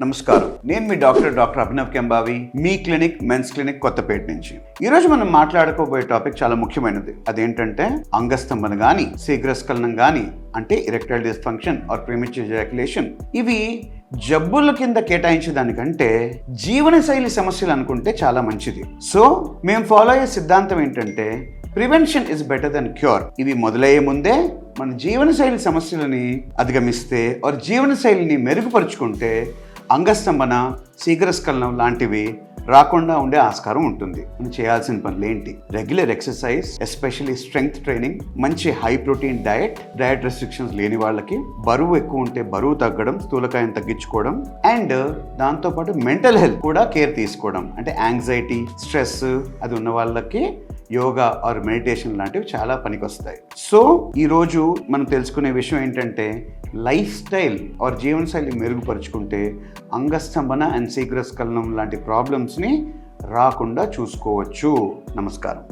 నమస్కారం, నేను మీ డాక్టర్ అభినవ్ కెంబావి, మీ clinic men's clinic Kothapeta నుంచి. ఈరోజు మనం మాట్లాడుకోబోయే టాపిక్ చాలా ముఖ్యమైనది. అదేంటంటే అంగస్తంభన గాని, శీఘ్రస్ఖలనం గాని, అంటే erectile dysfunction or premature ejaculation. ఇవి జబ్బుల కింద కేటాయించే దానికంటే జీవనశైలి సమస్యలు అనుకుంటే చాలా మంచిది. సో మేము ఫాలో అయ్యే సిద్ధాంతం ఏంటంటే prevention is better than cure. ఇవి మొదలయ్యే ముందే మన జీవనశైలి సమస్యలని అధిగమిస్తే ఆర్ జీవనశైలిని మెరుగుపరుచుకుంటే అంగస్తంభన, శీఘ్రస్ఖలనం లాంటివి రాకుండా ఉండే ఆస్కారం ఉంటుంది. మనం చేయాల్సిన పనులు ఏంటి? Regular exercise, especially strength training, మంచి హై ప్రోటీన్ డయట్ రెస్ట్రిక్షన్స్ లేని వాళ్ళకి, బరువు ఎక్కువ ఉంటే బరువు తగ్గడం, స్థూలకాయం తగ్గించుకోవడం, అండ్ దాంతోపాటు మెంటల్ హెల్త్ కూడా కేర్ తీసుకోవడం. అంటే యాంగ్జైటీ, స్ట్రెస్ అది ఉన్న వాళ్ళకి యోగా ఆర్ మెడిటేషన్ లాంటివి చాలా పనికొస్తాయి. సో ఈరోజు మనం తెలుసుకునే విషయం ఏంటంటే లైఫ్ స్టైల్ ఆర్ జీవనశైలి మెరుగుపరుచుకుంటే అంగస్తంభన అండ్ శీఘ్రస్ఖలనం లాంటి ప్రాబ్లమ్స్ని రాకుండా చూసుకోవచ్చు. నమస్కారం.